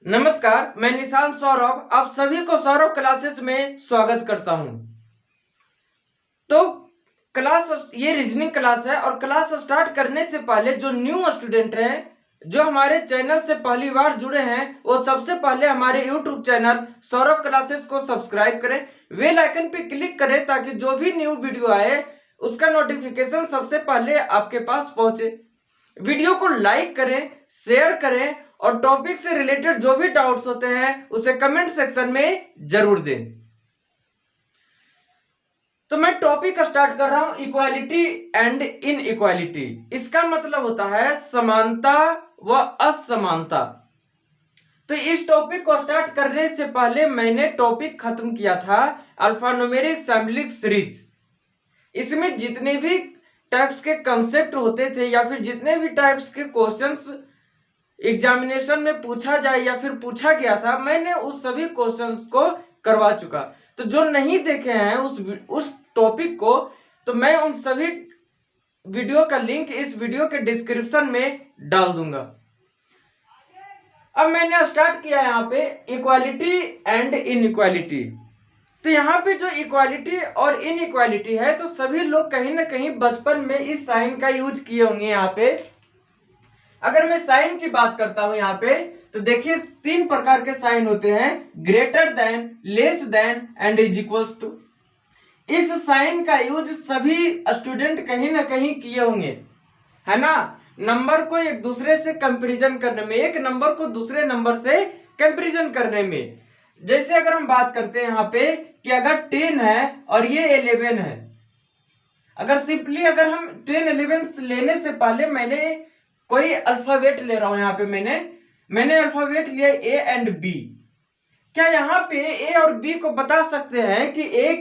नमस्कार, मैं निशांत सौरभ आप सभी को सौरभ क्लासेस में स्वागत करता हूं। तो क्लास ये रीजनिंग क्लास है और क्लास स्टार्ट करने से पहले जो न्यू स्टूडेंट हैं, जो हमारे चैनल से पहली बार जुड़े हैं, वो सबसे पहले हमारे यूट्यूब चैनल सौरभ क्लासेस को सब्सक्राइब करें, बेल आइकन पे क्लिक करें ताकि जो भी न्यू वीडियो आए उसका नोटिफिकेशन सबसे पहले आपके पास पहुंचे। वीडियो को लाइक करें, शेयर करें और टॉपिक से रिलेटेड जो भी डाउट्स होते हैं उसे कमेंट सेक्शन में जरूर दें। तो मैं टॉपिक स्टार्ट कर रहा हूं, इक्वालिटी एंड इनइक्वालिटी। इसका मतलब होता है समानता व असमानता। तो इस टॉपिक को स्टार्ट करने से पहले मैंने टॉपिक खत्म किया था अल्फान्यूमेरिक सिंबॉलिक सीरीज। इसमें जितने भी टाइप्स के कंसेप्ट होते थे या फिर जितने भी टाइप्स के क्वेश्चंस एग्जामिनेशन में पूछा जाए या फिर पूछा गया था, मैंने उस सभी क्वेश्चंस को करवा चुका। तो जो नहीं देखे हैं उस टॉपिक को, तो मैं उन सभी वीडियो का लिंक इस वीडियो के डिस्क्रिप्शन में डाल दूंगा। अब मैंने स्टार्ट किया यहाँ पे इक्वालिटी एंड इनइक्वालिटी। तो यहाँ पे जो इक्वालिटी और इनइक्वालिटी है, तो सभी लोग कहीं ना कहीं बचपन में इस साइन का यूज किए होंगे। यहाँ पे अगर मैं साइन की बात करता हूं यहाँ पे, तो देखिए 3 प्रकार के साइन होते हैं, greater than, less than and is equals to. इस साइन का यूज सभी स्टूडेंट कहीं ना कहीं किए होंगे, है ना। नंबर को एक दूसरे से कंपैरिजन करने में, एक नंबर को दूसरे नंबर से कंपैरिजन करने में। जैसे अगर हम बात करते हैं यहाँ पे कि अगर 10 है और ये 11 है, अगर सिंपली अगर हम 10 11 लेने से पहले मैंने कोई अल्फाबेट ले रहा हूं, यहाँ पे मैंने अल्फाबेट लिया ए एंड बी। क्या यहाँ पे ए और बी को बता सकते हैं कि ए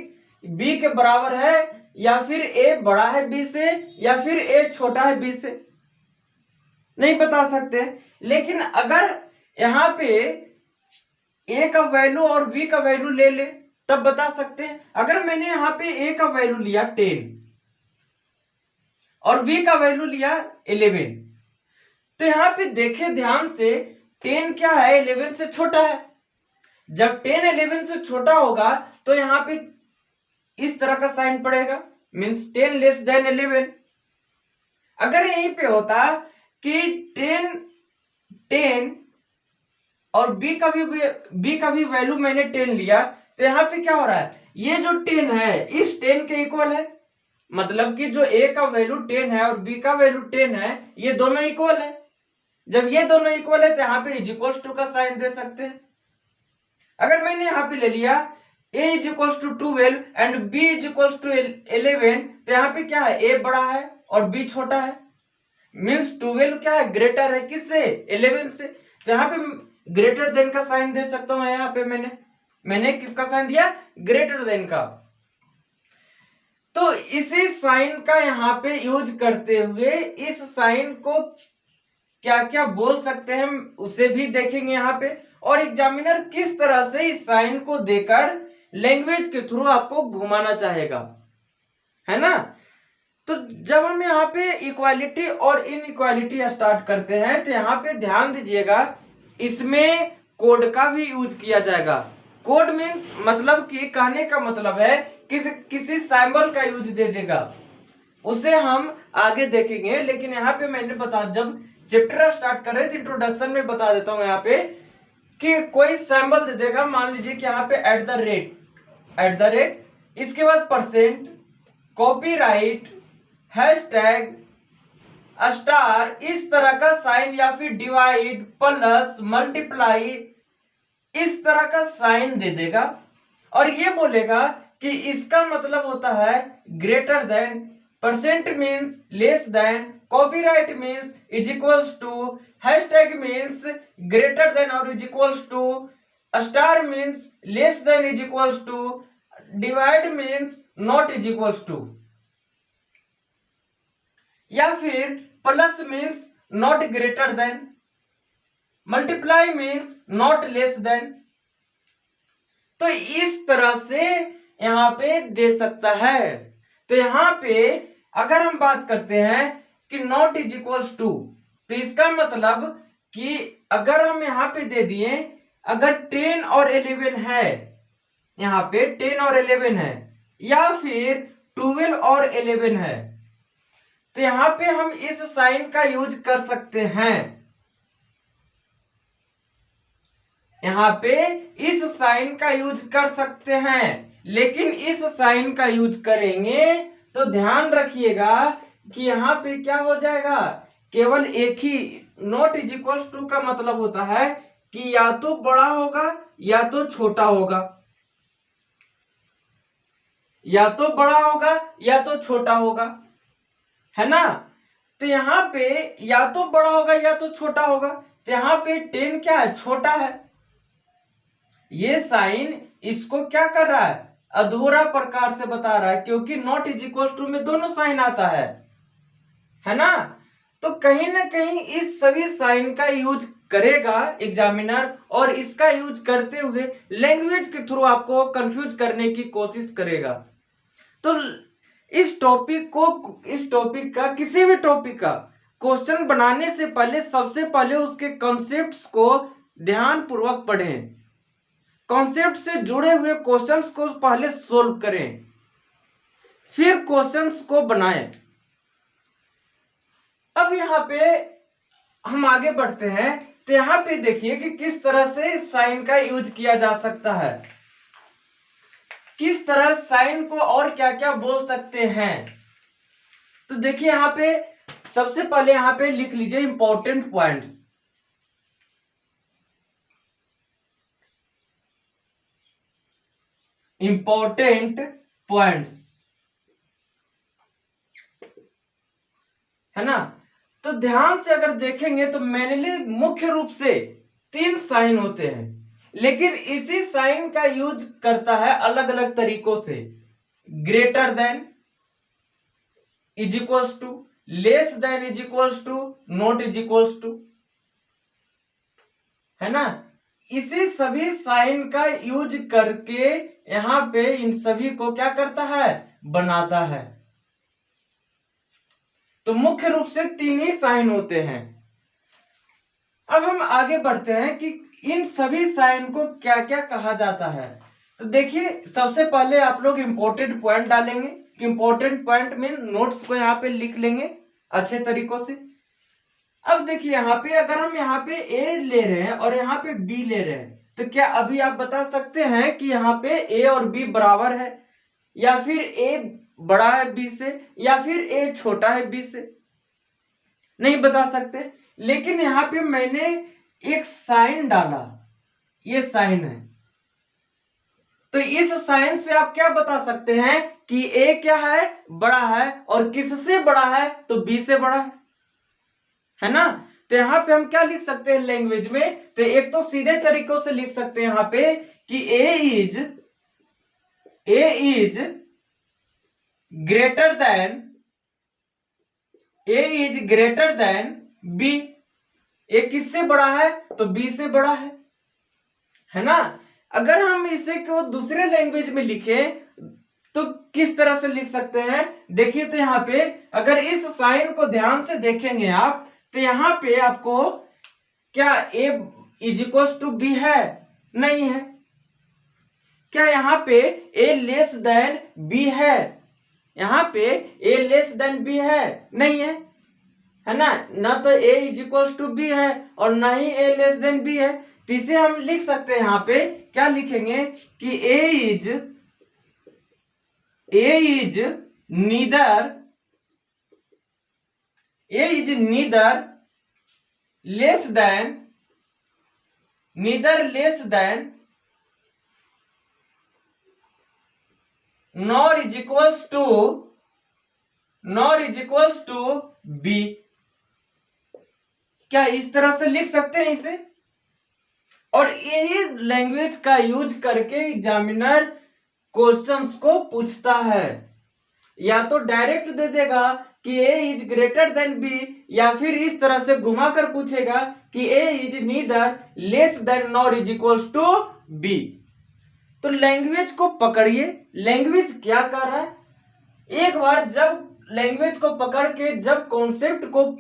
बी के बराबर है, या फिर ए बड़ा है बी से, या फिर ए छोटा है बी से? नहीं बता सकते। लेकिन अगर यहाँ पे ए का वैल्यू और बी का वैल्यू ले ले तब बता सकते हैं। अगर मैंने यहाँ पे ए का वैल्यू लिया 10 और बी का वैल्यू लिया 11, तो यहां पे देखे ध्यान से, 10 क्या है, 11 से छोटा है। जब 10 11 से छोटा होगा तो यहां पे इस तरह का साइन पड़ेगा, मींस 10 लेस देन 11। अगर यहीं पे होता कि 10 और बी का भी वैल्यू मैंने 10 लिया, तो यहां पे क्या हो रहा है, ये जो 10 है इस 10 के इक्वल है। मतलब कि जो ए का वैल्यू 10 है और बी का वैल्यू 10 है, ये दोनों इक्वल है। जब ये दोनों इक्वल है तो यहाँ पे इज इक्वल्स टू का साइन दे सकते हैं। अगर मैंने यहाँ पे ले लिया a is equals to 12 and b is equals to 11, तो यहाँ पे क्या है, a बड़ा है और b छोटा है। मीन्स 12 क्या है, ग्रेटर है किससे, 11 से। तो यहाँ पे ग्रेटर देन का साइन दे सकता हूं। यहाँ पे मैंने किसका साइन दिया, ग्रेटर देन का। तो इसी साइन का यहाँ पे यूज करते हुए इस साइन को क्या क्या बोल सकते हैं उसे भी देखेंगे यहाँ पे, और एग्जामिनर किस तरह से इस साइन को देकर लैंग्वेज के थ्रू आपको घुमाना चाहेगा, है ना। तो जब हम यहाँ पे इक्वालिटी और इनइक्वालिटी स्टार्ट करते हैं, तो यहाँ पे ध्यान दीजिएगा, इसमें कोड का भी यूज किया जाएगा। कोड मीन्स मतलब कि कहने का मतलब है किसी सिंबल का यूज दे देगा, उसे हम आगे देखेंगे। लेकिन यहाँ पे मैंने जब चैप्टर स्टार्ट कर रहे थे इंट्रोडक्शन में बता देता हूं यहाँ पे कि कोई सिंबल दे देगा। मान लीजिए कि यहाँ पे एट द रेट, इसके बाद %, कॉपीराइट, हैशटैग, स्टार, इस तरह का साइन, या फिर डिवाइड, प्लस, मल्टीप्लाई, इस तरह का साइन दे देगा। और ये बोलेगा कि इसका मतलब होता है greater then, % means less than, copyright means is equals to, hashtag means greater than or is equals to, star means less than is equals to, divide means not is equals to, या फिर plus means not greater than, multiply means not less than। तो इस तरह से यहाँ पे दे सकता है। तो यहाँ पे अगर हम बात करते हैं कि नॉट इज इक्वल्स टू, तो इसका मतलब कि अगर हम यहाँ पे दे दिए, अगर 10 और 11 है, यहाँ पे 10 और 11 है, या फिर 12 और 11 है, तो यहाँ पे हम इस साइन का यूज कर सकते हैं। यहाँ पे इस साइन का यूज कर सकते हैं, लेकिन इस साइन का यूज करेंगे तो ध्यान रखिएगा कि यहाँ पे क्या हो जाएगा, केवल एक ही, नॉट इज इक्वल टू का मतलब होता है कि या तो बड़ा होगा या तो छोटा होगा, या तो बड़ा होगा या तो छोटा होगा, है ना। तो यहाँ पे या तो बड़ा होगा या तो छोटा होगा, तो यहाँ पे 10 क्या है, छोटा है। ये साइन इसको क्या कर रहा है, अधूरा प्रकार से बता रहा है, क्योंकि नॉट इज इक्वल टू में दोनों साइन आता है ना। तो कहीं ना कहीं इस सभी साइन का यूज करेगा एग्जामिनर, और इसका यूज करते हुए लैंग्वेज के थ्रू आपको कंफ्यूज करने की कोशिश करेगा। तो इस टॉपिक का, किसी भी टॉपिक का क्वेश्चन बनाने से पहले सबसे पहले उसके कॉन्सेप्ट्स को ध्यान पूर्वक पढ़ें, कॉन्सेप्ट से जुड़े हुए क्वेश्चंस को पहले सोल्व करें, फिर क्वेश्चंस को बनाएं। अब यहाँ पे हम आगे बढ़ते हैं, तो यहाँ पे देखिए कि किस तरह से साइन का यूज किया जा सकता है, किस तरह साइन को और क्या क्या बोल सकते हैं। तो देखिए यहाँ पे सबसे पहले यहाँ पे लिख लीजिए इंपॉर्टेंट पॉइंट्स। इंपॉर्टेंट पॉइंट्स, है ना। तो ध्यान से अगर देखेंगे तो मैंने मुख्य रूप से 3 साइन होते हैं, लेकिन इसी साइन का यूज करता है अलग अलग तरीकों से। Greater than is equals to, less than is equals to, not is equals to, है ना। इसी सभी साइन का यूज करके यहां पे इन सभी को क्या करता है, बनाता है। तो मुख्य रूप से 3 ही साइन होते हैं। अब हम आगे बढ़ते हैं कि इन सभी साइन को क्या क्या कहा जाता है। तो देखिए सबसे पहले आप लोग इंपॉर्टेंट पॉइंट डालेंगे, इंपॉर्टेंट पॉइंट में नोट्स को यहाँ पे लिख लेंगे अच्छे तरीकों से। अब देखिए यहाँ पे अगर हम यहाँ पे ए ले रहे हैं और यहाँ पे बी ले रहे हैं, तो क्या अभी आप बता सकते हैं कि यहाँ पे ए और बी बराबर है, या फिर ए बड़ा है बी से, या फिर ए छोटा है बी से? नहीं बता सकते। लेकिन यहाँ पे मैंने एक साइन डाला, ये साइन है, तो इस साइन से आप क्या बता सकते हैं कि ए क्या है, बड़ा है, और किससे बड़ा है, तो बी से बड़ा है ना। तो यहाँ पे हम क्या लिख सकते हैं लैंग्वेज में, तो एक तो सीधे तरीकों से लिख सकते हैं यहाँ पे कि A is greater than B. ए किससे बड़ा है, तो बी से बड़ा है ना। अगर हम इसे को दूसरे लैंग्वेज में लिखें तो किस तरह से लिख सकते हैं, देखिए तो यहाँ पे अगर इस साइन को ध्यान से देखेंगे आप, तो यहाँ पे आपको क्या ए इज इक्वल टू बी है, नहीं है। क्या यहाँ पे ए लेस देन बी है, यहाँ पे ए लेस देन बी है, नहीं है ना। ना तो ए इज इक्वल टू बी है और ना ही ए लेस देन बी है। तो इसे हम लिख सकते हैं, यहाँ पे क्या लिखेंगे कि A is neither less than nor is equals to B. क्या इस तरह से लिख सकते हैं इसे? और यही लैंग्वेज का यूज करके एग्जामिनर क्वेश्चंस को पूछता है, या तो डायरेक्ट दे देगा कि A is greater than B, या फिर इस तरह से घुमाकर पूछेगा कि A is neither less than nor is equals to B. तो लैंग्वेज को पकड़िए, लैंग्वेज क्या कर रहा है। एक बार जब लैंग्वेज को पकड़ के जब कॉन्सेप्ट को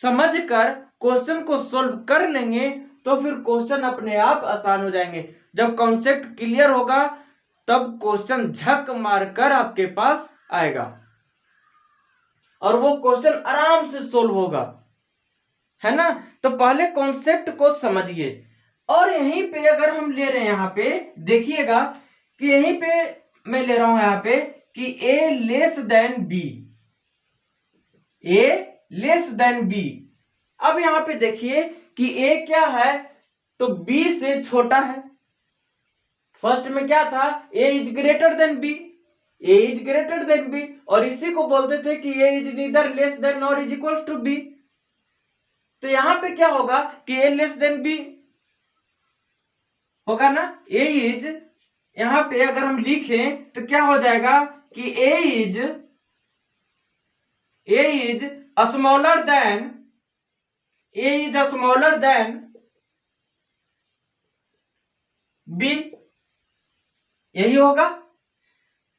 समझकर क्वेश्चन को सोल्व कर लेंगे तो फिर क्वेश्चन अपने आप आसान हो जाएंगे। जब कॉन्सेप्ट क्लियर होगा तब क्वेश्चन झक मारकर आपके पास आएगा और वो क्वेश्चन आराम से सोल्व होगा, है ना। तो पहले कॉन्सेप्ट को समझिए। और यहीं पे अगर हम ले रहे हैं, यहां पे देखिएगा कि यहीं पे मैं ले रहा हूं यहां पे कि a less than b, a less than b। अब यहां पे देखिए कि a क्या है, तो b से छोटा है। फर्स्ट में क्या था, a is greater than b, a is greater than b, और इसी को बोलते थे कि a is neither less than nor is equal to b। तो यहां पे क्या होगा कि a लेस देन b होगा ना। a इज, यहां पे अगर हम लिखें तो क्या हो जाएगा कि a is smaller than, a is smaller than b, यही होगा।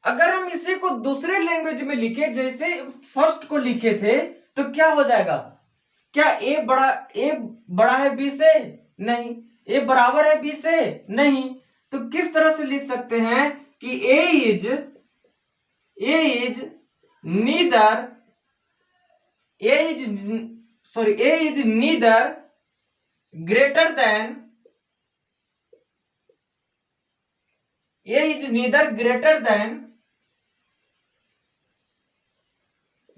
अगर हम इसी को दूसरे लैंग्वेज में लिखे, जैसे फर्स्ट को लिखे थे, तो क्या हो जाएगा, क्या a बड़ा है b से? नहीं। a बराबर है b से? नहीं। तो किस तरह से लिख सकते हैं कि a is neither greater than, a is neither greater than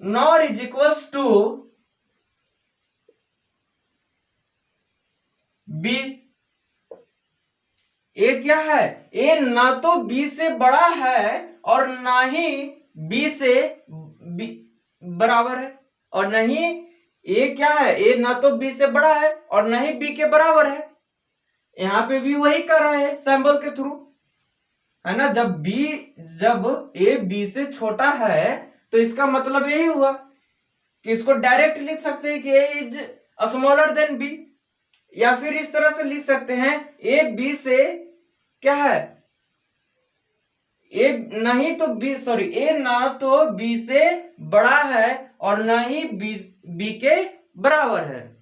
nor is equals to b। a क्या है, a ना तो b से बड़ा है और ना ही b से बराबर है, और नहीं a क्या है, a ना तो b से बड़ा है और ना ही b के बराबर है। यहां पे भी वही कर रहा है सिंबल के थ्रू, है ना। जब a b से छोटा है तो इसका मतलब यही हुआ कि इसको डायरेक्ट लिख सकते हैं कि a is smaller than b, या फिर इस तरह से लिख सकते हैं a b से क्या है, a नहीं तो b, सॉरी a ना तो b से बड़ा है और ना ही b के बराबर है।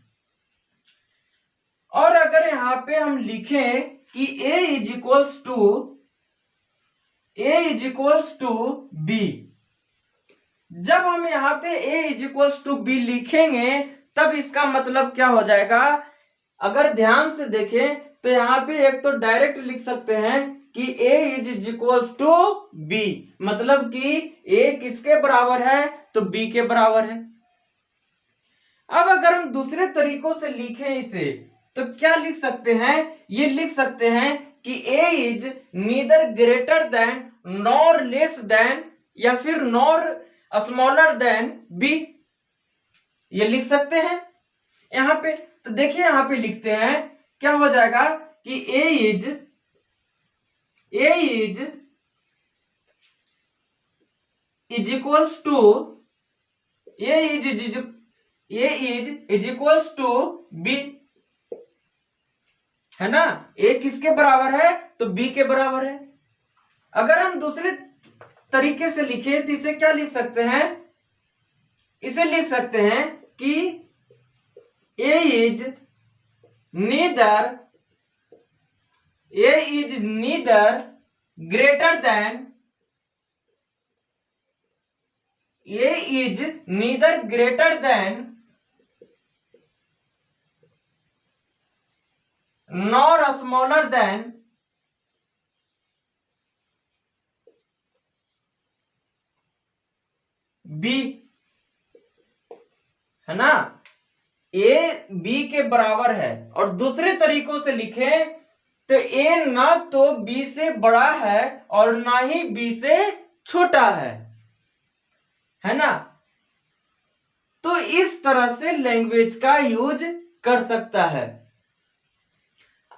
और अगर यहां पे हम लिखें कि a is equals to b, जब हम यहां पे a is equals to b लिखेंगे तब इसका मतलब क्या हो जाएगा, अगर ध्यान से देखें तो यहां पे एक तो डायरेक्ट लिख सकते हैं कि a is equals to b, मतलब कि a किसके बराबर है, तो b के बराबर है। अब अगर हम दूसरे तरीकों से लिखें इसे तो क्या लिख सकते हैं, ये लिख सकते हैं कि a is neither greater than nor less than या फिर नॉर स्मॉलर देन b, ये लिख सकते हैं यहां पे। तो देखिए यहां पे लिखते हैं, क्या हो जाएगा कि a is equals to b, है ना। a किसके बराबर है, तो b के बराबर है। अगर हम दूसरे तरीके से लिखे तो इसे क्या लिख सकते हैं, इसे लिख सकते हैं कि a is neither greater than nor smaller than b, है ना। a b के बराबर है। और दूसरे तरीकों से लिखें तो a ना तो b से बड़ा है और ना ही b से छोटा है ना। तो इस तरह से लैंग्वेज का यूज कर सकता है।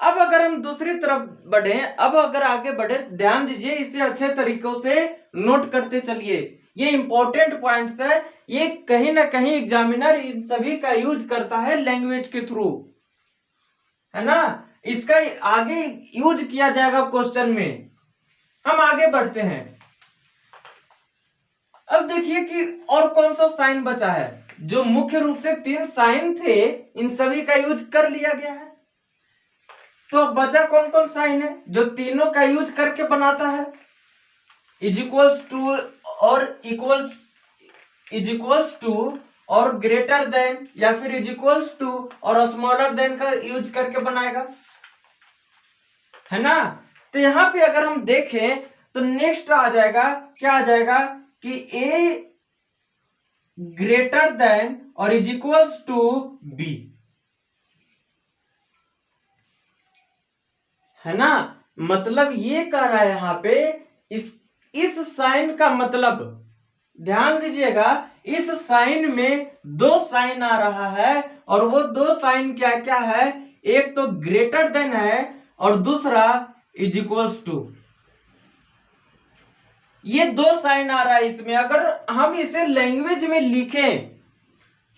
अब अगर हम दूसरी तरफ बढ़े, अब अगर आगे बढ़े, ध्यान दीजिए, इसे अच्छे तरीकों से नोट करते चलिए, ये इंपॉर्टेंट पॉइंट्स है, ये कहीं ना कहीं एग्जामिनर इन सभी का यूज करता है लैंग्वेज के थ्रू, है ना। इसका आगे यूज किया जाएगा क्वेश्चन में। हम आगे बढ़ते हैं। अब देखिए कि और कौन सा साइन बचा है। जो मुख्य रूप से 3 साइन थे इन सभी का यूज कर लिया गया है। तो बचा कौन कौन साइन है जो तीनों का यूज करके बनाता है, इज इक्वल्स टू और इक्वल्स टू और ग्रेटर देन या फिर इज इक्वल्स टू और स्मॉलर देन का यूज करके बनाएगा, है ना। तो यहां पे अगर हम देखें तो नेक्स्ट आ जाएगा, क्या आ जाएगा कि ए ग्रेटर देन और इज इक्वल्स टू बी, है ना। मतलब ये कह रहा है यहां पे इस साइन का मतलब, ध्यान दीजिएगा, इस साइन में 2 साइन आ रहा है और वो 2 साइन क्या क्या है, एक तो ग्रेटर देन है और दूसरा इज इक्वल्स टू। ये 2 साइन आ रहा है इसमें। अगर हम इसे लैंग्वेज में लिखें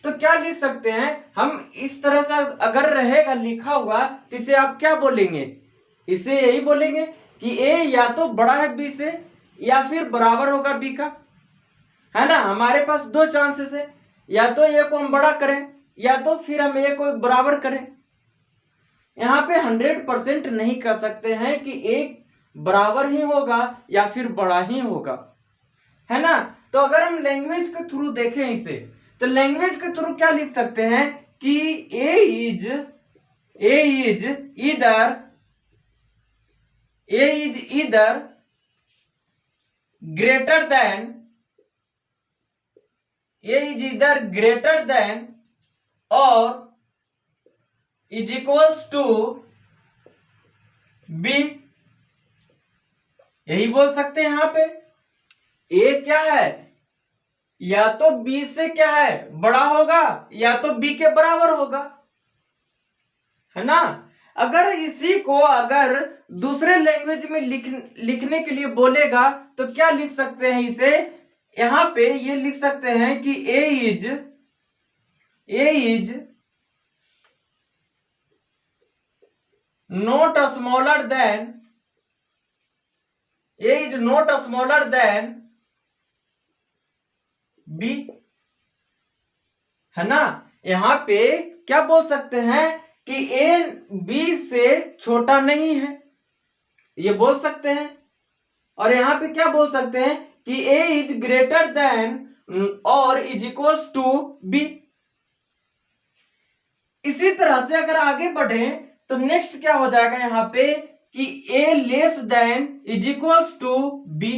तो क्या लिख सकते हैं हम, इस तरह से अगर रहेगा लिखा हुआ तो इसे आप क्या बोलेंगे, इसे यही बोलेंगे कि ए या तो बड़ा है बी से या फिर बराबर होगा बी का, है ना। हमारे पास 2 चांसेस है, या तो ए को हम बड़ा करें या तो फिर हम ए को बराबर करें। यहां पे 100% नहीं कर सकते हैं कि एक बराबर ही होगा या फिर बड़ा ही होगा, है ना। तो अगर हम लैंग्वेज के थ्रू देखें इसे, तो लैंग्वेज के थ्रू क्या लिख सकते हैं कि ए इज इधर ग्रेटर देन, ए इज इधर ग्रेटर देन और इज इक्वल्स टू बी, यही बोल सकते हैं। यहां पे ए क्या है, या तो बी से क्या है बड़ा होगा या तो बी के बराबर होगा, है ना। अगर इसी को अगर दूसरे लैंग्वेज में लिखने के लिए बोलेगा तो क्या लिख सकते हैं इसे, यहां पे ये लिख सकते हैं कि A is not smaller than, A is not smaller than B, है ना। यहां पे क्या बोल सकते हैं कि ए बी से छोटा नहीं है, ये बोल सकते हैं। और यहां पे क्या बोल सकते हैं कि ए इज ग्रेटर देन और इज इक्वल्स टू बी। इसी तरह से अगर आगे बढ़े तो नेक्स्ट क्या हो जाएगा यहां पे कि A less than is equals to B.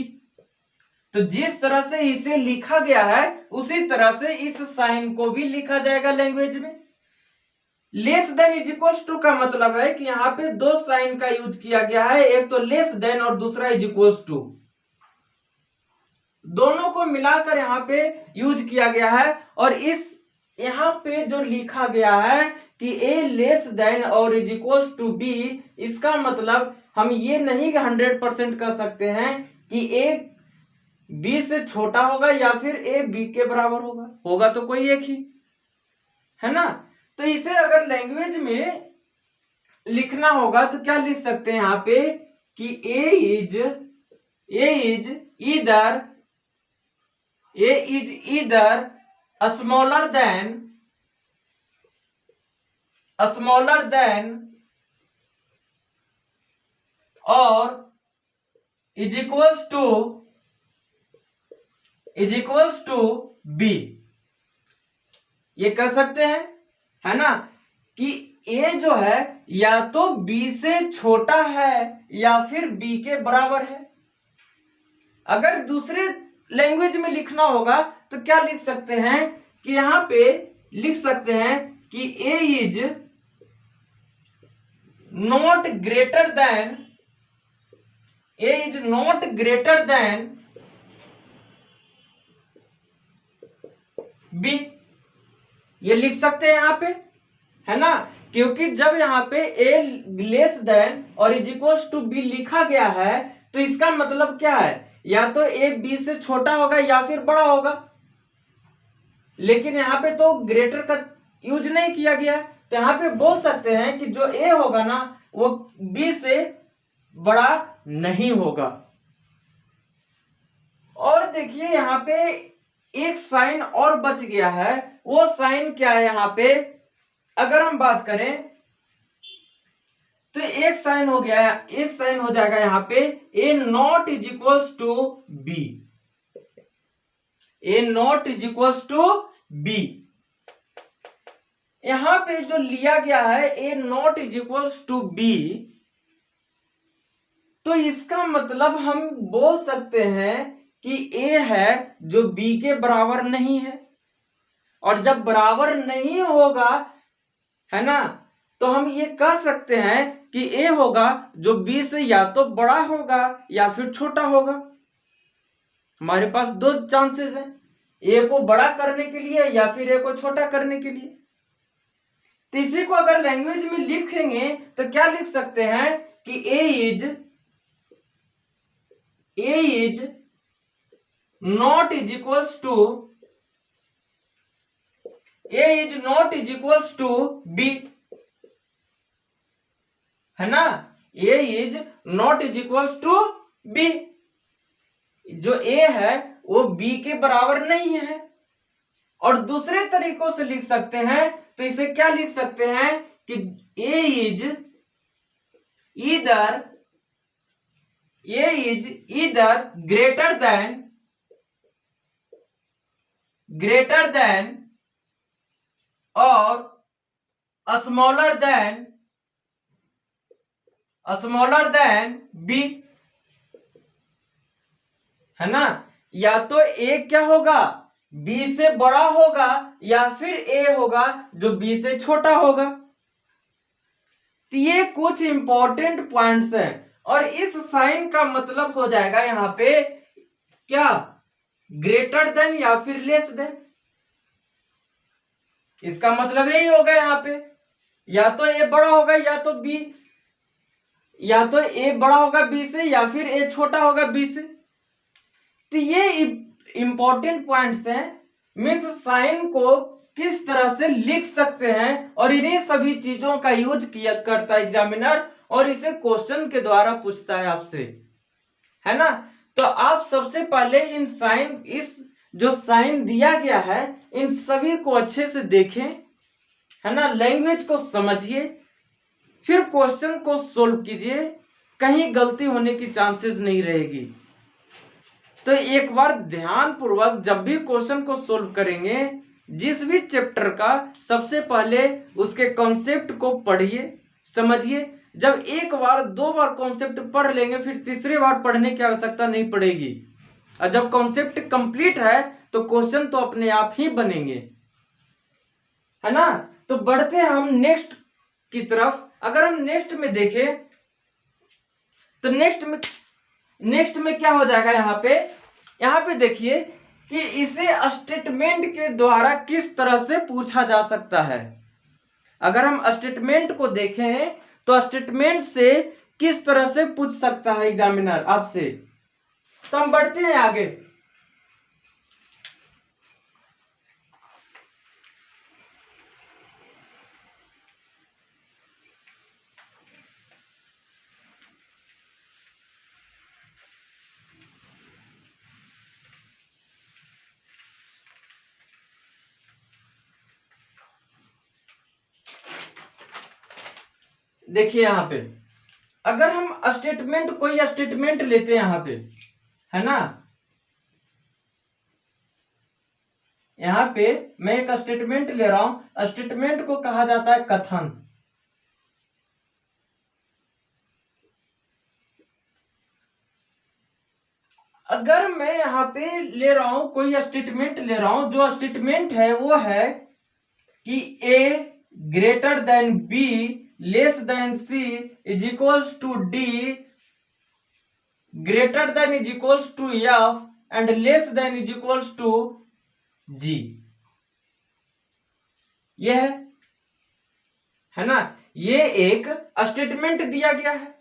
तो जिस तरह से इसे लिखा गया है उसी तरह से इस साइन को भी लिखा जाएगा लैंग्वेज में। Less than is equals to का मतलब है कि यहां पे 2 साइन का यूज किया गया है, एक तो लेस देन और दूसरा इज इक्वल्स टू, दोनों को मिलाकर यहां पे यूज किया गया है। और इस यहां पे जो लिखा गया है कि ए लेस देन और इज इक्वल्स टू बी, इसका मतलब हम ये नहीं 100% कर सकते हैं कि ए बी से छोटा होगा या फिर ए बी के बराबर होगा, होगा तो कोई एक ही, है ना। तो इसे अगर लैंग्वेज में लिखना होगा तो क्या लिख सकते हैं यहां पे कि ए इज इधर स्मॉलर देन और इज इक्वल्स टू बी, ये कर सकते हैं, है ना। कि ए जो है या तो बी से छोटा है या फिर बी के बराबर है। अगर दूसरे लैंग्वेज में लिखना होगा तो क्या लिख सकते हैं कि यहां पे लिख सकते हैं कि A is not greater than B, ये लिख सकते हैं यहां पे, है ना। क्योंकि जब यहां पे ए लेस देन और इज इक्वल्स टू बी लिखा गया है तो इसका मतलब क्या है, या तो ए बी से छोटा होगा या फिर बड़ा होगा। लेकिन यहां पे तो ग्रेटर का यूज नहीं किया गया, तो यहां पे बोल सकते हैं कि जो ए होगा ना वो बी से बड़ा नहीं होगा। और देखिए यहां पे एक साइन और बच गया है, वो साइन क्या है यहाँ पे, अगर हम बात करें तो एक साइन हो गया है, एक साइन हो जाएगा यहाँ पे A not is equals to B, A not is equals to B. यहां पे जो लिया गया है A not is equals to B, तो इसका मतलब हम बोल सकते हैं कि ए है जो बी के बराबर नहीं है, और जब बराबर नहीं होगा, है ना, तो हम ये कह सकते हैं कि ए होगा जो बी से या तो बड़ा होगा या फिर छोटा होगा। हमारे पास दो चांसेस हैं, ए को बड़ा करने के लिए या फिर ए को छोटा करने के लिए। तो इसी को अगर लैंग्वेज में लिखेंगे तो क्या लिख सकते हैं कि A is not is equals to, A is not is equals to B, है ना, A is not is equals to B, जो ए है वो बी के बराबर नहीं है। और दूसरे तरीकों से लिख सकते हैं, तो इसे क्या लिख सकते हैं कि A is either greater than और स्मॉलर देन बी, है ना, या तो ए क्या होगा, बी से बड़ा होगा, या फिर ए होगा जो बी से छोटा होगा। तो ये कुछ इंपॉर्टेंट पॉइंट्स हैं, और इस साइन का मतलब हो जाएगा यहां पे क्या, ग्रेटर देन या फिर लेस देन। इसका मतलब यही होगा यहाँ पे, या तो ए बड़ा होगा या तो बी, या तो ए बड़ा होगा बी से या फिर ए छोटा होगा बी से। तो ये इंपॉर्टेंट पॉइंट्स हैं, मीन्स साइन को किस तरह से लिख सकते हैं, और इन्हीं सभी चीजों का यूज किया करता है एग्जामिनर, और इसे क्वेश्चन के द्वारा पूछता है आपसे, है ना। तो आप सबसे पहले इन साइन, इस जो साइन दिया गया है इन सभी को अच्छे से देखें, है ना, लैंग्वेज को समझिए, फिर क्वेश्चन को सोल्व कीजिए, कहीं गलती होने की चांसेस नहीं रहेगी। तो एक बार ध्यान पूर्वक जब भी क्वेश्चन को सोल्व करेंगे, जिस भी चैप्टर का, सबसे पहले उसके कॉन्सेप्ट को पढ़िए, समझिए। जब एक बार दो बार कॉन्सेप्ट पढ़ लेंगे, फिर तीसरी बार पढ़ने की आवश्यकता नहीं पड़ेगी, और जब कॉन्सेप्ट कंप्लीट है तो क्वेश्चन तो अपने आप ही बनेंगे, है ना। तो बढ़ते हैं हम नेक्स्ट की तरफ। अगर हम नेक्स्ट में देखें तो नेक्स्ट में क्या हो जाएगा, यहाँ पे देखिए कि इसे स्टेटमेंट के द्वारा किस तरह से पूछा जा सकता है। अगर हम स्टेटमेंट को देखें तो स्टेटमेंट से किस तरह से पूछ सकता है एग्जामिनर आपसे। तो हम बढ़ते हैं आगे। देखिए यहाँ पे अगर हम कोई स्टेटमेंट लेते हैं यहाँ पे, है ना, यहाँ पे मैं एक स्टेटमेंट ले रहा हूं, स्टेटमेंट को कहा जाता है कथन। अगर मैं यहाँ पे ले रहा हूं, कोई स्टेटमेंट ले रहा हूं, जो स्टेटमेंट है वो है कि A greater than B less than C is equals to D greater than is equals to F and less than is equals to G. यह है ना, ये एक स्टेटमेंट दिया गया है।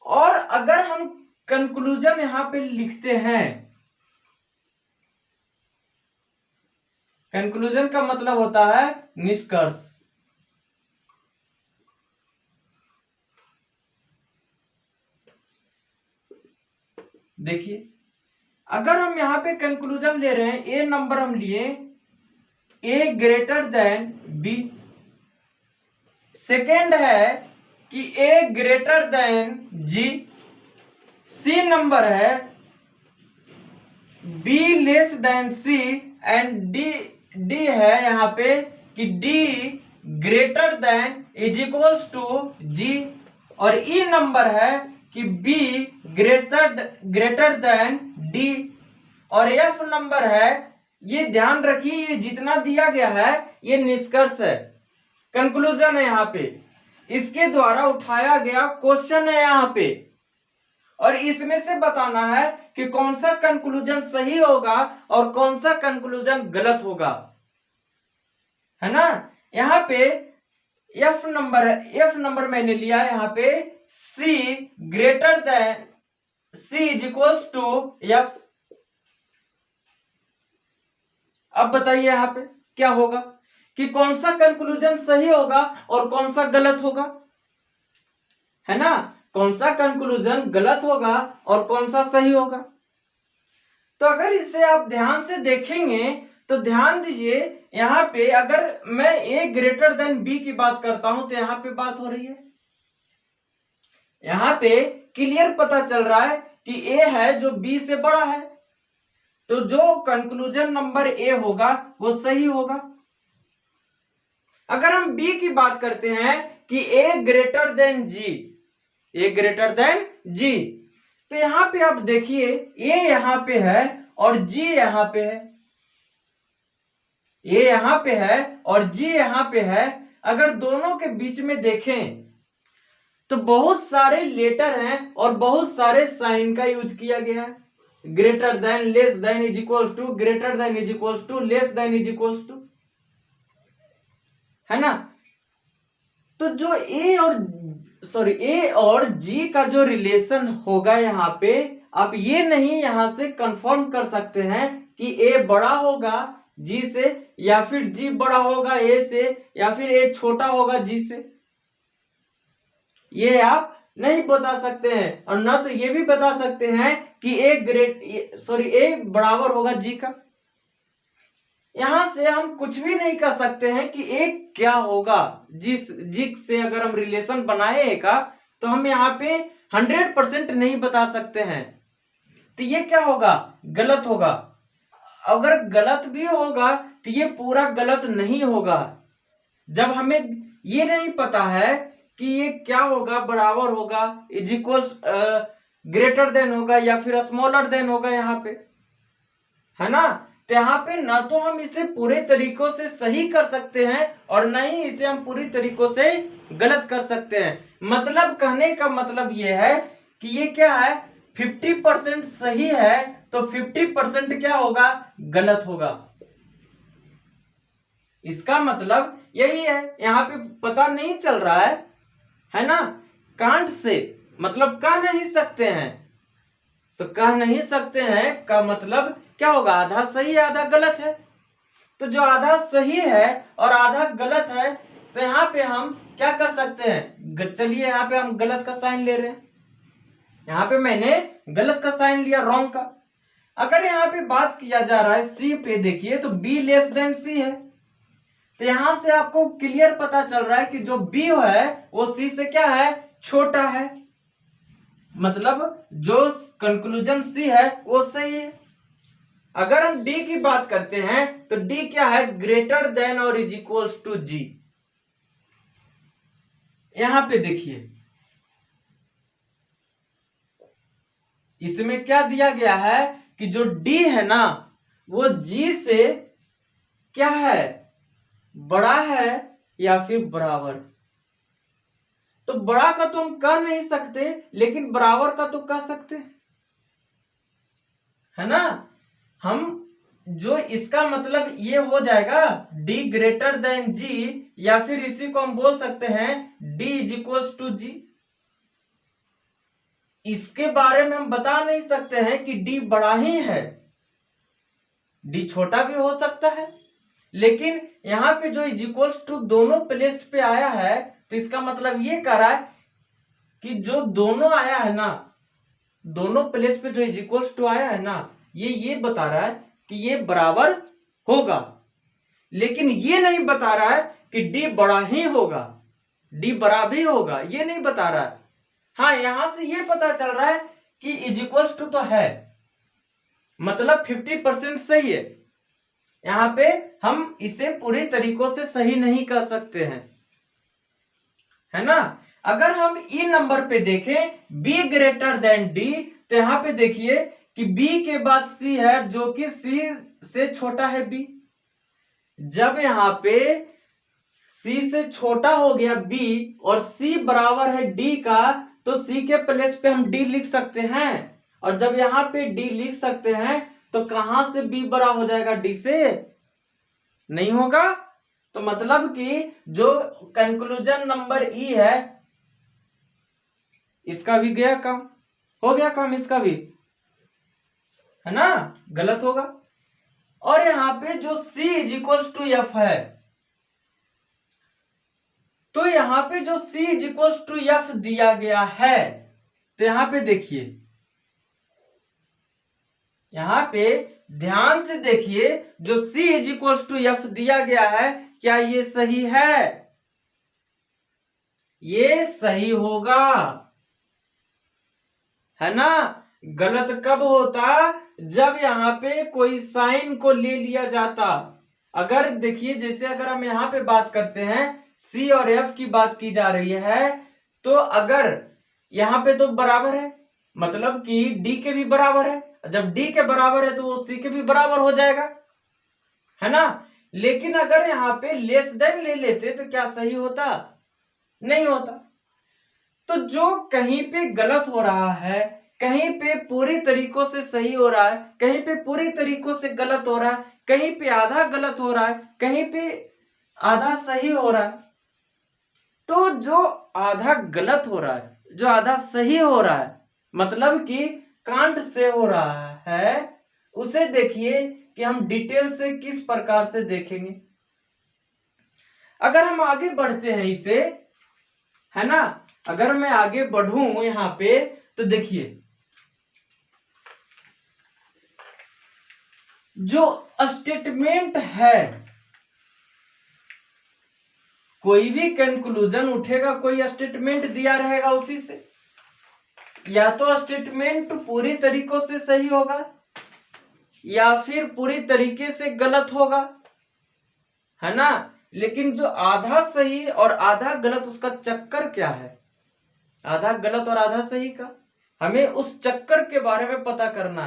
और अगर हम कंक्लूजन यहां पे लिखते हैं, कंक्लूजन का मतलब होता है निष्कर्ष। देखिए अगर हम यहाँ पे कंक्लूजन ले रहे हैं, ए नंबर हम लिए A greater than B, second है कि A greater than G, C number है B less than C, and D है यहाँ पे कि D greater than is equals to G, और ई नंबर है कि बी ग्रेटर देन डी, और एफ नंबर है, ये ध्यान रखिए ये जितना दिया गया है ये निष्कर्ष है, कंक्लूजन है यहाँ पे, इसके द्वारा उठाया गया क्वेश्चन है यहाँ पे, और इसमें से बताना है कि कौन सा कंक्लूजन सही होगा और कौन सा कंक्लूजन गलत होगा, है ना। यहाँ पे एफ नंबर मैंने लिया यहाँ पे C greater than C is equals to F. अब बताइए यहाँ पे क्या होगा कि कौन सा कंक्लूजन सही होगा और कौन सा गलत होगा, है ना, कौन सा कंक्लूजन गलत होगा और कौन सा सही होगा। तो अगर इसे आप ध्यान से देखेंगे तो ध्यान दीजिए यहाँ पे अगर मैं ए ग्रेटर देन बी की बात करता हूं तो यहाँ पे बात हो रही है, यहाँ पे क्लियर पता चल रहा है कि ए है जो बी से बड़ा है, तो जो कंक्लूजन नंबर ए होगा वो सही होगा। अगर हम बी की बात करते हैं कि A greater than ji, A greater than जी, तो यहां पे आप देखिए ए यहां पे है और जी यहां पे है, ए यहां पे है और जी यहां पे है। अगर दोनों के बीच में देखें तो बहुत सारे लेटर हैं और बहुत सारे साइन का यूज किया गया है, greater than, less than, is equals to, greater than is equals to, less than is equals to, है ना। तो जो ए और जी का जो रिलेशन होगा यहाँ पे, आप ये नहीं यहां से कंफर्म कर सकते हैं कि ए बड़ा होगा जी से या फिर जी बड़ा होगा ए से या फिर ए छोटा होगा जी से, ये आप नहीं बता सकते हैं। और न तो ये भी बता सकते हैं कि ए बराबर होगा जी का। यहां से हम कुछ भी नहीं कर सकते हैं कि ए क्या होगा, जी से अगर हम रिलेशन बनाए का तो हम यहाँ पे 100% नहीं बता सकते हैं, तो ये क्या होगा, गलत होगा। अगर गलत भी होगा तो ये पूरा गलत नहीं होगा, जब हमें ये नहीं पता है कि ये क्या होगा, बराबर होगा, इज इक्वल्स ग्रेटर देन होगा या फिर स्मॉलर देन होगा यहाँ पे, है ना। तो यहाँ पे ना तो हम इसे पूरे तरीकों से सही कर सकते हैं और न ही इसे हम पूरी तरीकों से गलत कर सकते हैं। मतलब कहने का मतलब ये है कि ये क्या है, 50% सही है तो 50% क्या होगा, गलत होगा। इसका मतलब यही है, यहाँ पे पता नहीं चल रहा है ना, कांट से मतलब कह नहीं सकते हैं, तो कह नहीं सकते हैं का मतलब क्या होगा, आधा सही है आधा गलत है। तो जो आधा सही है और आधा गलत है तो यहाँ पे हम क्या कर सकते हैं, चलिए यहाँ पे हम गलत का साइन ले रहे हैं, यहाँ पे मैंने गलत का साइन लिया, रॉन्ग का। अगर यहाँ पे बात किया जा रहा है सी पे, देखिए तो बी लेस देन सी है, तो यहां से आपको क्लियर पता चल रहा है कि जो बी है वो सी से क्या है, छोटा है, मतलब जो कंक्लूजन सी है वो सही है। अगर हम डी की बात करते हैं तो डी क्या है, ग्रेटर देन और इज इक्वल्स टू जी। यहां पे देखिए इसमें क्या दिया गया है कि जो डी है ना वो जी से क्या है, बड़ा है या फिर बराबर। तो बड़ा का तो हम कह नहीं सकते लेकिन बराबर का तो कह सकते हैं, है ना। हम जो इसका मतलब ये हो जाएगा d ग्रेटर देन g, या फिर इसी को हम बोल सकते हैं d इज इक्वल्स टू जी। इसके बारे में हम बता नहीं सकते हैं कि d बड़ा ही है, d छोटा भी हो सकता है, लेकिन यहाँ पे जो इज इक्वल्स टू दोनों प्लेस पे आया है तो इसका मतलब ये कह रहा है कि जो दोनों आया है ना, दोनों प्लेस पे जो इज इक्वल्स टू आया है ना, ये बता रहा है कि ये बराबर होगा, लेकिन ये नहीं बता रहा है कि डी बड़ा ही होगा, डी बड़ा भी होगा, ये नहीं बता रहा है। हाँ, यहां से ये पता चल रहा है कि इज इक्वल्स टू तो है, मतलब 50% सही है। यहां पे हम इसे पूरी तरीकों से सही नहीं कर सकते हैं, है ना। अगर हम ई नंबर पे देखें बी ग्रेटर देन डी, तो यहां पे देखिए कि बी के बाद सी है जो कि सी से छोटा है बी। जब यहां पे सी से छोटा हो गया बी और सी बराबर है डी का, तो सी के प्लेस पे हम डी लिख सकते हैं, और जब यहां पे डी लिख सकते हैं तो कहां से बी बड़ा हो जाएगा, डी से नहीं होगा। तो मतलब कि जो कंक्लूजन नंबर ई है, इसका भी गया काम, हो गया काम इसका भी, है ना, गलत होगा। और यहां पे जो C is equals to F है, तो यहां पे जो C is equals to F दिया गया है, तो यहां पे देखिए, यहां पे ध्यान से देखिए, जो C is equals to F दिया गया है, क्या ये सही है, ये सही होगा, है ना। गलत कब होता, जब यहां पे कोई साइन को ले लिया जाता। अगर देखिए, जैसे अगर हम यहां पे बात करते हैं, सी और एफ की बात की जा रही है, तो अगर यहां पे तो बराबर है, मतलब कि डी के भी बराबर है, जब डी के बराबर है तो वो सी के भी बराबर हो जाएगा, है ना। लेकिन अगर यहां पे लेस देन ले लेते तो क्या सही होता, नहीं होता। तो जो कहीं पे गलत हो रहा है, कहीं पे पूरी तरीकों से सही हो रहा है, कहीं पे पूरी तरीकों से गलत हो रहा है, कहीं पे आधा गलत हो रहा है, कहीं पे आधा सही हो रहा है, तो जो आधा गलत हो रहा है, जो आधा सही हो रहा है, मतलब कि कांड से हो रहा है, उसे देखिए कि हम डिटेल से किस प्रकार से देखेंगे। अगर हम आगे बढ़ते हैं इसे, है ना, अगर मैं आगे बढ़ूं यहां पे, तो देखिए जो स्टेटमेंट है, कोई भी कंक्लूजन उठेगा, कोई स्टेटमेंट दिया रहेगा उसी से, या तो स्टेटमेंट पूरी तरीकों से सही होगा या फिर पूरी तरीके से गलत होगा, है ना। लेकिन जो आधा सही और आधा गलत, उसका चक्कर क्या है, आधा गलत और आधा सही का, हमें उस चक्कर के बारे में पता करना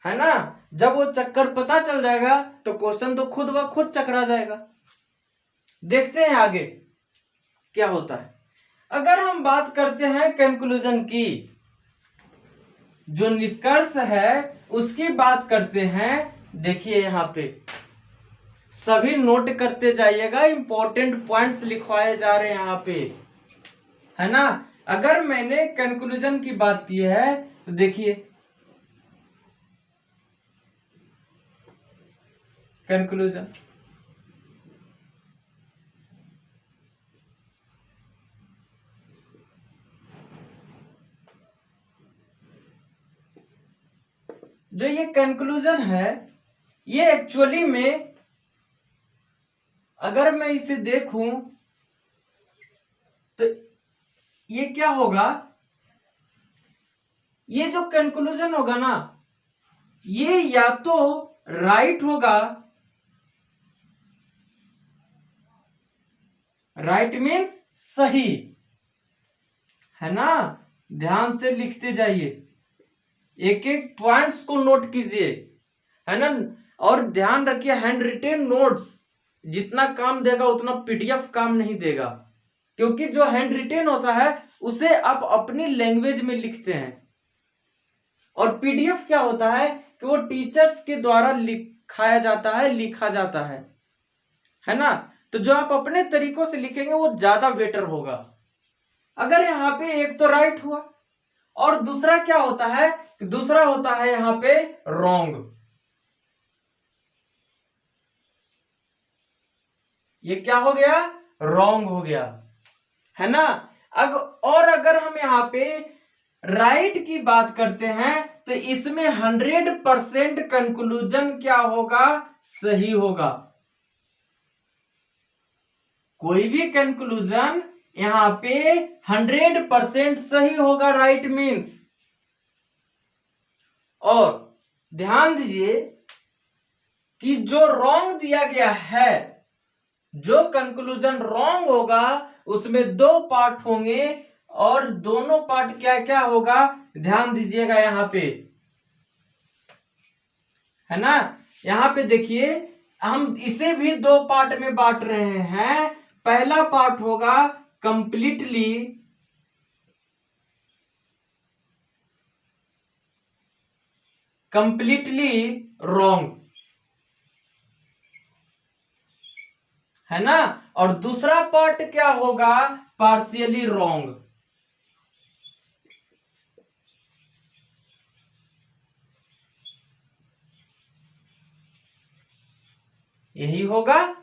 है ना। जब वो चक्कर पता चल जाएगा तो क्वेश्चन तो खुद ब खुद चकरा जाएगा। देखते हैं आगे क्या होता है। अगर हम बात करते हैं कंक्लूजन की, जो निष्कर्ष है उसकी बात करते हैं, देखिए यहां पे सभी नोट करते जाइएगा, इंपॉर्टेंट पॉइंट्स लिखवाए जा रहे हैं यहां पे, है ना। अगर मैंने कंक्लूजन की बात की है तो देखिए कंक्लूजन, जो ये कंक्लूजन है, ये एक्चुअली में अगर मैं इसे देखूं तो ये क्या होगा, ये जो कंक्लूजन होगा ना, ये या तो राइट होगा, राइट मीन्स सही, है ना। ध्यान से लिखते जाइए, एक एक पॉइंट्स को नोट कीजिए, है ना। और ध्यान रखिए, हैंड रिटेन नोट्स जितना काम देगा उतना पीडीएफ काम नहीं देगा, क्योंकि जो हैंड रिटेन होता है उसे आप अपनी लैंग्वेज में लिखते हैं, और पीडीएफ क्या होता है कि वो टीचर्स के द्वारा लिखाया जाता है, लिखा जाता है ना। तो जो आप अपने तरीकों से लिखेंगे वो ज्यादा बेटर होगा। अगर यहाँ पे एक तो राइट हुआ, और दूसरा क्या होता है, दूसरा होता है यहां पे रॉन्ग, ये क्या हो गया, रॉन्ग हो गया, है ना। और अगर हम यहाँ पे राइट की बात करते हैं तो इसमें 100% कंक्लूजन क्या होगा, सही होगा। कोई भी कंक्लूजन यहां पे 100% सही होगा, राइट मीन्स। और ध्यान दीजिए कि जो रॉन्ग दिया गया है, जो कंक्लूजन रॉन्ग होगा उसमें दो पार्ट होंगे, और दोनों पार्ट क्या क्या होगा, ध्यान दीजिएगा यहां पे, है ना। यहां पे देखिए हम इसे भी दो पार्ट में बांट रहे हैं। पहला पार्ट होगा कंप्लीटली रॉन्ग, है ना। और दूसरा पार्ट क्या होगा, पार्शियली रॉन्ग। यही होगा,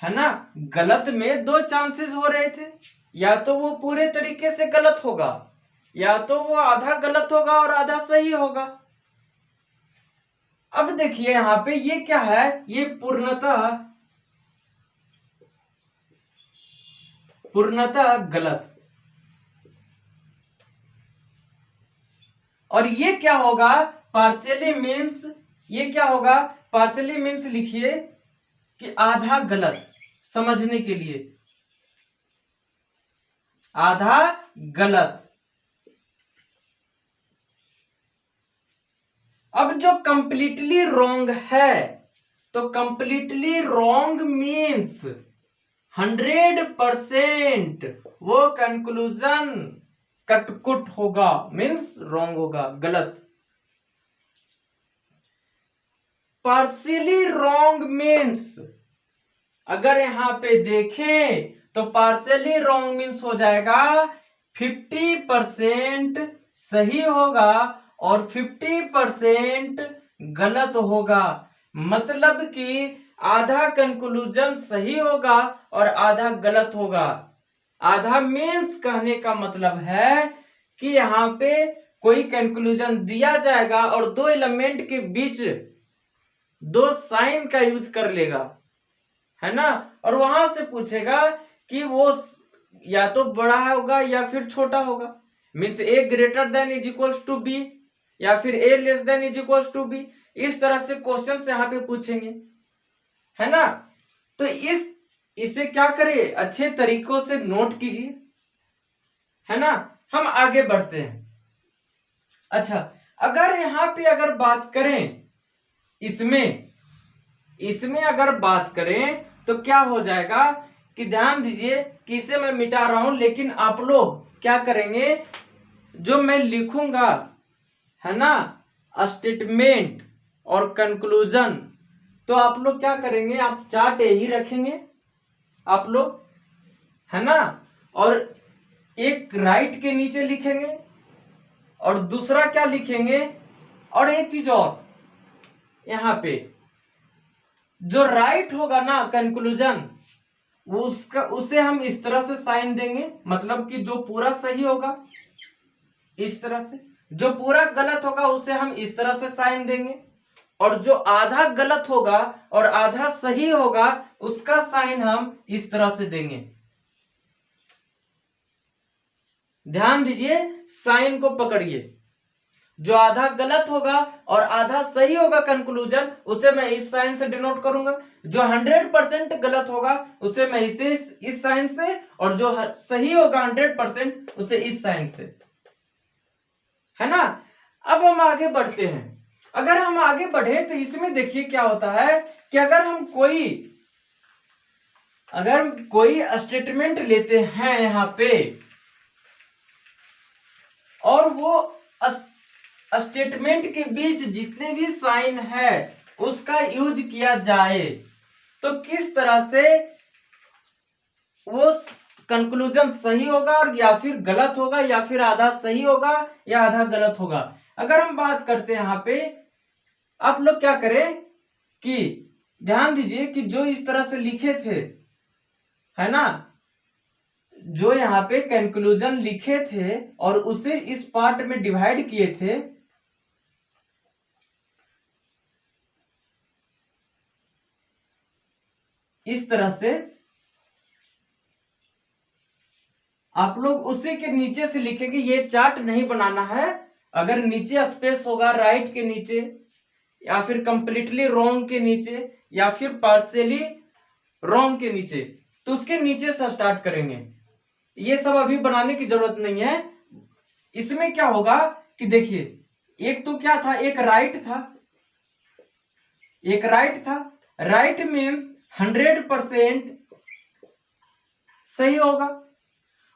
है ना। गलत में दो चांसेस हो रहे थे, या तो वो पूरे तरीके से गलत होगा, या तो वो आधा गलत होगा और आधा सही होगा। अब देखिए यहां पे ये क्या है, ये पूर्णतः गलत। और ये क्या होगा, पार्शियली मीन्स, ये क्या होगा, पार्शियली मीन्स लिखिए कि आधा गलत, समझने के लिए आधा गलत। अब जो कंप्लीटली रॉन्ग है, तो कंप्लीटली रॉन्ग मीन्स 100% वो कंक्लूजन कटकुट होगा, मीन्स रॉन्ग होगा, गलत। पार्शियली रॉन्ग मीन्स अगर यहां पे देखें तो पार्शियली रॉन्ग मीन्स हो जाएगा 50% सही होगा और 50% गलत होगा। मतलब कि आधा कंक्लूजन सही होगा और आधा गलत होगा। आधा मीन्स कहने का मतलब है कि यहां पे कोई कंक्लूजन दिया जाएगा और दो एलिमेंट के बीच दो साइन का यूज कर लेगा, है ना। और वहां से पूछेगा कि वो या तो बड़ा होगा या फिर छोटा होगा, means A greater than is equals to B, या फिर A less than is equals to B. इस तरह से क्वेश्चन यहाँ पे पूछेंगे, है ना। तो इसे क्या करें, अच्छे तरीकों से नोट कीजिए, है ना। हम आगे बढ़ते हैं। अच्छा, अगर यहां पे अगर बात करें, इसमें अगर बात करें तो क्या हो जाएगा कि ध्यान दीजिए कि इसे मैं मिटा रहा हूं, लेकिन आप लोग क्या करेंगे, जो मैं लिखूंगा, है ना, स्टेटमेंट और कंक्लूजन, तो आप लोग क्या करेंगे, आप चार्ट यही रखेंगे आप लोग, है ना। और एक राइट के नीचे लिखेंगे और दूसरा क्या लिखेंगे, और एक चीज और, यहां पे जो राइट होगा ना कंक्लूजन, वो उसका उसे हम इस तरह से साइन देंगे, मतलब कि जो पूरा सही होगा इस तरह से, जो पूरा गलत होगा उसे हम इस तरह से साइन देंगे, और जो आधा गलत होगा और आधा सही होगा उसका साइन हम इस तरह से देंगे। ध्यान दीजिए, साइन को पकड़िए। जो आधा गलत होगा और आधा सही होगा कंक्लूजन, उसे मैं इस साइन से डिनोट करूंगा। जो 100% गलत होगा उसे मैं इसे इस साइन से, और जो सही होगा 100% उसे इस साइन से, है ना। अब हम आगे बढ़ते हैं। अगर हम आगे बढ़े तो इसमें देखिए क्या होता है कि अगर कोई स्टेटमेंट लेते हैं यहां पे, और वो स्टेटमेंट के बीच जितने भी साइन है उसका यूज किया जाए, तो किस तरह से वो कंक्लूजन सही होगा और या फिर गलत होगा, या फिर आधा सही होगा या आधा गलत होगा। अगर हम बात करते हैं यहां पे, आप लोग क्या करें कि ध्यान दीजिए कि जो इस तरह से लिखे थे, है ना, जो यहाँ पे कंक्लूजन लिखे थे और उसे इस पार्ट में डिवाइड किए थे, इस तरह से आप लोग उसी के नीचे से लिखेंगे। ये चार्ट नहीं बनाना है। अगर नीचे स्पेस होगा राइट के नीचे, या फिर कंप्लीटली रॉन्ग के नीचे, या फिर पार्शियली रॉन्ग के नीचे, तो उसके नीचे से स्टार्ट करेंगे। ये सब अभी बनाने की जरूरत नहीं है। इसमें क्या होगा कि देखिए, एक तो क्या था, एक राइट था, एक राइट था। राइट मीन्स 100% सही होगा,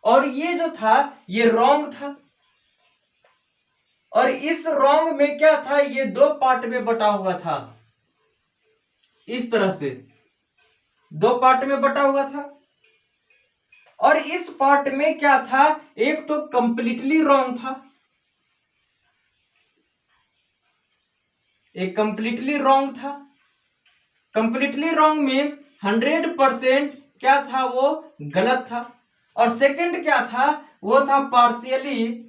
और ये जो था ये रॉन्ग था। और इस रॉन्ग में क्या था, ये दो पार्ट में बटा हुआ था, इस तरह से दो पार्ट में बटा हुआ था। और इस पार्ट में क्या था, एक तो कंप्लीटली रॉन्ग था, एक कंप्लीटली रॉन्ग था। कंप्लीटली रॉन्ग मीन्स 100% क्या था, वो गलत था। और सेकंड क्या था, वो था पार्शियली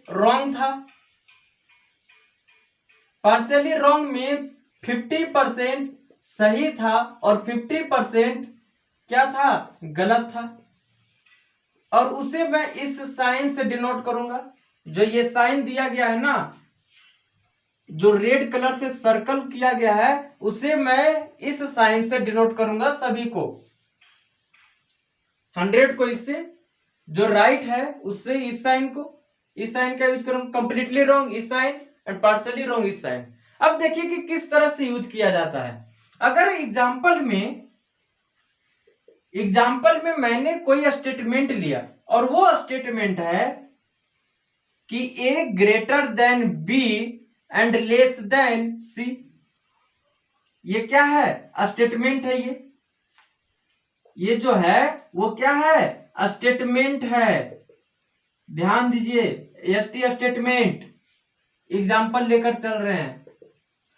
रॉन्ग था। पार्शियली रॉन्ग मीन्स 50% सही था और 50% क्या था, गलत था। और उसे मैं इस साइन से डिनोट करूंगा। जो ये साइन दिया गया है ना, जो रेड कलर से सर्कल किया गया है, उसे मैं इस साइन से डिनोट करूंगा सभी को। 100 को इससे, जो राइट है उससे इस साइन को, इस साइन का यूज करूंगा। कंप्लीटली रॉन्ग इस साइन, एंड पार्शियली रॉन्ग इस साइन। अब देखिए कि किस तरह से यूज किया जाता है। अगर एग्जाम्पल में मैंने कोई स्टेटमेंट लिया, और वो स्टेटमेंट है कि A greater than B and less than C. ये क्या है, स्टेटमेंट है। ये जो है वो क्या है, स्टेटमेंट है। ध्यान दीजिए, एसटी स्टेटमेंट एग्जाम्पल लेकर चल रहे हैं।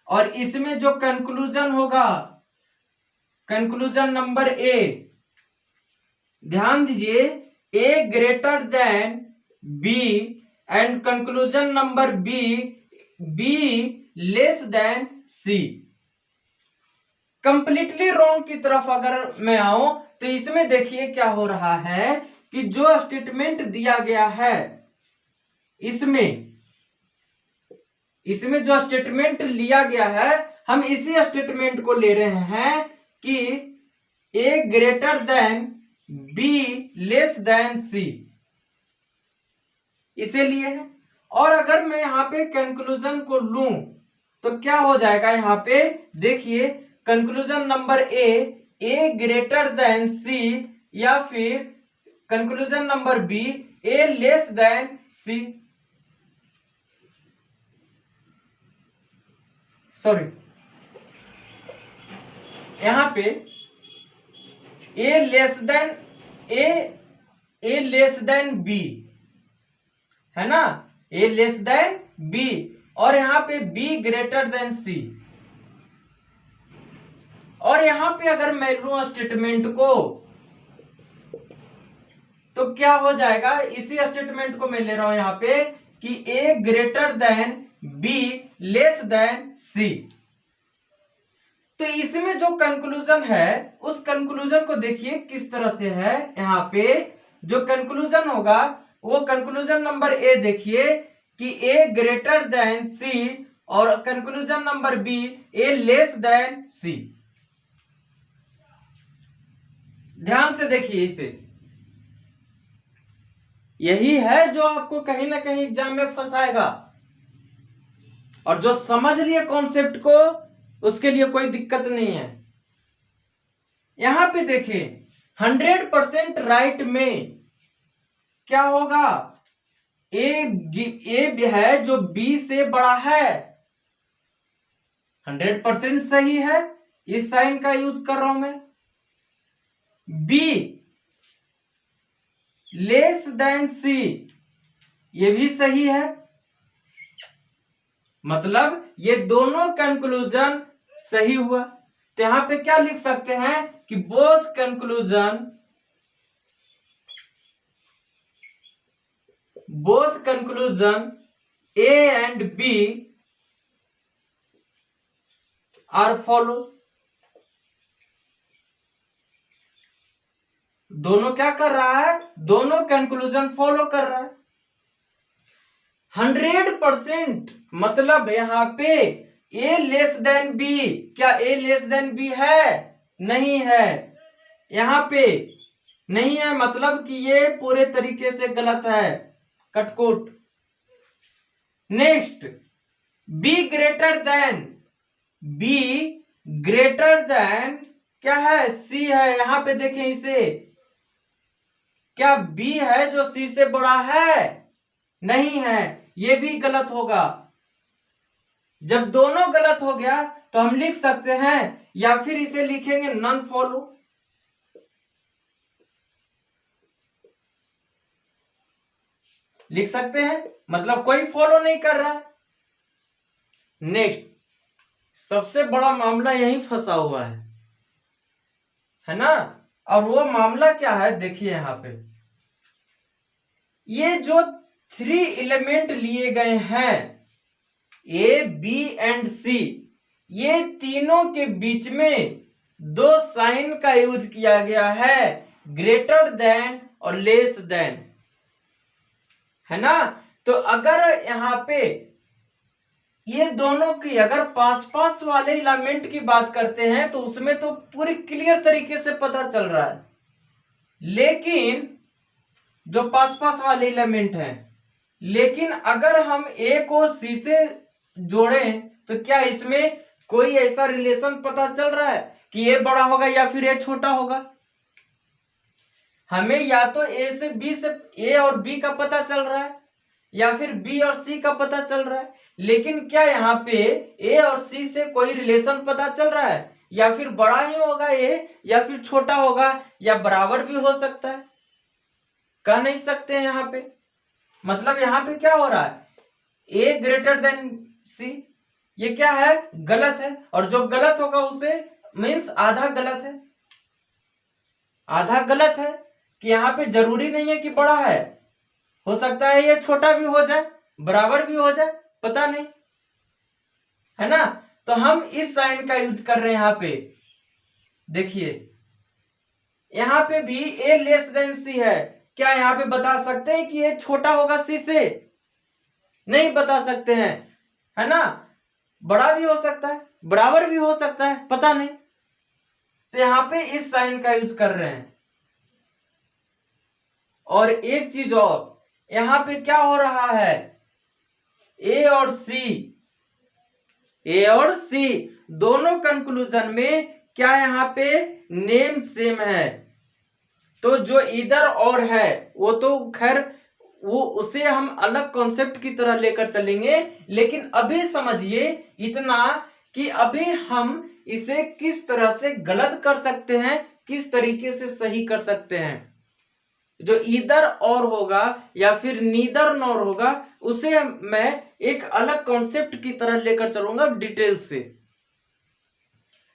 और इसमें जो कंक्लूजन होगा, कंक्लूजन नंबर ए, ध्यान दीजिए, A greater than B and conclusion number B, B less than C. Completely wrong की तरफ अगर मैं आऊं तो इसमें देखिए क्या हो रहा है कि जो स्टेटमेंट दिया गया है, इसमें जो स्टेटमेंट लिया गया है, हम इसी स्टेटमेंट को ले रहे हैं कि A greater than B less than C, इसे लिए है। और अगर मैं यहां पे कंक्लूजन को लूं तो क्या हो जाएगा, यहां पे देखिए conclusion number A greater than C, या फिर conclusion number B, A less than C. Sorry, यहां पे ए लेस देन बी है ना, ए लेस देन बी, और यहां पे बी ग्रेटर देन सी। और यहां पे अगर मैं लूं स्टेटमेंट को तो क्या हो जाएगा, इसी स्टेटमेंट को मैं ले रहा हूं यहां पे कि A greater than B less than C. तो इसमें जो कंक्लूजन है, उस कंक्लूजन को देखिए किस तरह से है। यहां पे जो कंक्लूजन होगा, वो कंक्लूजन नंबर ए देखिए कि ए ग्रेटर देन सी, और conclusion number B A less than सी। ध्यान से देखिए इसे, यही है जो आपको कहीं ना कहीं एग्जाम में फंसाएगा। और जो समझ लिए कॉन्सेप्ट को, उसके लिए कोई दिक्कत नहीं है। यहां पे देखिए 100% राइट में क्या होगा, ए है जो बी से बड़ा है, 100% सही है, इस साइन का यूज कर रहा हूं मैं। बी लेस देन सी, ये भी सही है। मतलब ये दोनों कंक्लूजन सही हुआ। तो यहां पे क्या लिख सकते हैं कि both conclusion A and B are follow. दोनों क्या कर रहा है, दोनों कंक्लूजन फॉलो कर रहा है 100%। मतलब यहां पे ए लेस देन बी, क्या ए लेस देन बी है, नहीं है, यहां पे नहीं है, मतलब कि ये पूरे तरीके से गलत है, कटकुट। नेक्स्ट, बी ग्रेटर देन क्या है, सी है। यहां पे देखें इसे, क्या बी है जो सी से बड़ा है, नहीं है, ये भी गलत होगा। जब दोनों गलत हो गया तो हम लिख सकते हैं, या फिर इसे लिखेंगे नॉन फॉलो। लिख सकते हैं, मतलब कोई फॉलो नहीं कर रहा। नेक्स्ट, सबसे बड़ा मामला यहीं फंसा हुआ है ना। और वो मामला क्या है, देखिए यहां पे ये जो 3 एलिमेंट लिए गए हैं ए बी एंड सी, ये तीनों के बीच में 2 साइन का यूज किया गया है, ग्रेटर देन और लेस देन, है ना। तो अगर यहां पे ये दोनों की अगर पास पास वाले एलिमेंट की बात करते हैं तो उसमें तो पूरी क्लियर तरीके से पता चल रहा है, लेकिन जो पास पास वाले एलिमेंट हैं, लेकिन अगर हम ए को सी से जोड़ें तो क्या इसमें कोई ऐसा रिलेशन पता चल रहा है कि ए बड़ा होगा या फिर ए छोटा होगा। हमें या तो ए और बी का पता चल रहा है, या फिर बी और सी का पता चल रहा है, लेकिन क्या यहाँ पे ए और सी से कोई रिलेशन पता चल रहा है, या फिर बड़ा ही होगा ए या फिर छोटा होगा, या बराबर भी हो सकता है, कह नहीं सकते हैं यहाँ पे। मतलब यहाँ पे क्या हो रहा है, ए ग्रेटर देन सी, ये क्या है, गलत है, और जो गलत होगा उसे मीन्स आधा गलत है। आधा गलत है कि यहाँ पे जरूरी नहीं है कि बड़ा है, हो सकता है ये छोटा भी हो जाए, बराबर भी हो जाए, पता नहीं, है ना। तो हम इस साइन का यूज कर रहे हैं यहाँ पे। देखिए यहाँ पे भी ए लेस देन सी है, क्या यहाँ पे बता सकते हैं कि ये छोटा होगा सी से, नहीं बता सकते हैं, है ना। बड़ा भी हो सकता है, बराबर भी हो सकता है, पता नहीं। तो यहाँ पे इस साइन का यूज कर रहे हैं। और एक चीज और, यहां पे क्या हो रहा है, ए और सी दोनों कंक्लूजन में क्या यहाँ पे नेम सेम है, तो जो इधर और है वो तो खैर वो उसे हम अलग कॉन्सेप्ट की तरह लेकर चलेंगे, लेकिन अभी समझिए इतना कि अभी हम इसे किस तरह से गलत कर सकते हैं, किस तरीके से सही कर सकते हैं। जो इधर और होगा या फिर नीदर नॉर होगा उसे मैं एक अलग कॉन्सेप्ट की तरह लेकर चलूंगा डिटेल से।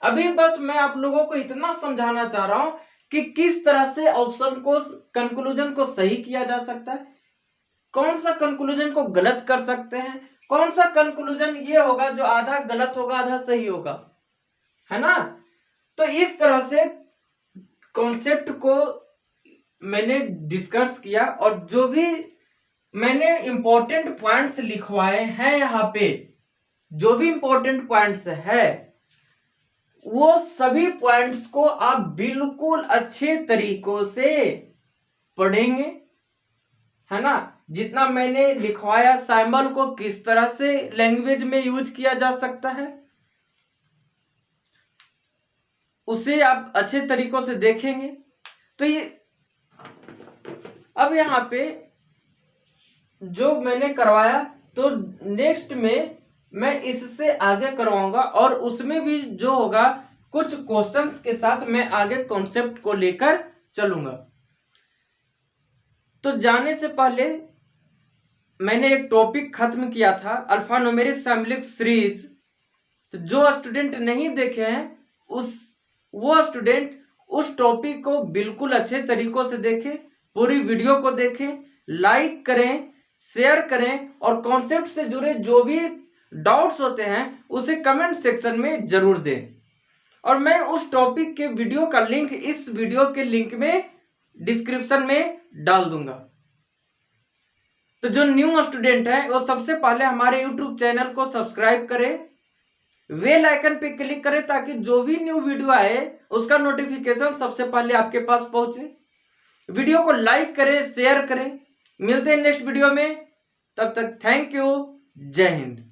अभी बस मैं आप लोगों को इतना समझाना चाह रहा हूं कि किस तरह से ऑप्शन को कंक्लूजन को सही किया जा सकता है, कौन सा कंक्लूजन को गलत कर सकते हैं, कौन सा कंक्लूजन ये होगा जो आधा गलत होगा आधा सही होगा, है ना। तो इस तरह से कॉन्सेप्ट को मैंने डिस्कस किया, और जो भी मैंने इंपॉर्टेंट पॉइंट्स लिखवाए हैं यहाँ पे, जो भी इंपॉर्टेंट पॉइंट्स है वो सभी पॉइंट्स को आप बिल्कुल अच्छे तरीकों से पढ़ेंगे, है ना। जितना मैंने लिखवाया साइमल को किस तरह से लैंग्वेज में यूज किया जा सकता है उसे आप अच्छे तरीकों से देखेंगे। तो ये अब यहाँ पे जो मैंने करवाया तो नेक्स्ट में मैं इससे आगे करवाऊंगा, और उसमें भी जो होगा कुछ क्वेश्चंस के साथ मैं आगे कॉन्सेप्ट को लेकर चलूंगा। तो जाने से पहले मैंने एक टॉपिक खत्म किया था अल्फान्यूमेरिक सिंबॉलिक सीरीज, तो जो स्टूडेंट नहीं देखे हैं वो स्टूडेंट उस टॉपिक को बिल्कुल अच्छे तरीकों से देखे, पूरी वीडियो को देखें, लाइक करें, शेयर करें और कॉन्सेप्ट से जुड़े जो भी डाउट्स होते हैं उसे कमेंट सेक्शन में जरूर दें। और मैं उस टॉपिक के वीडियो का लिंक इस वीडियो के लिंक में डिस्क्रिप्शन में डाल दूंगा। तो जो न्यू स्टूडेंट है वो सबसे पहले हमारे यूट्यूब चैनल को सब्सक्राइब करें, बेल आइकन पे क्लिक करें ताकि जो भी न्यू वीडियो आए उसका नोटिफिकेशन सबसे पहले आपके पास पहुंचे। वीडियो को लाइक करें, शेयर करें। मिलते हैं नेक्स्ट वीडियो में, तब तक थैंक यू, जय हिंद।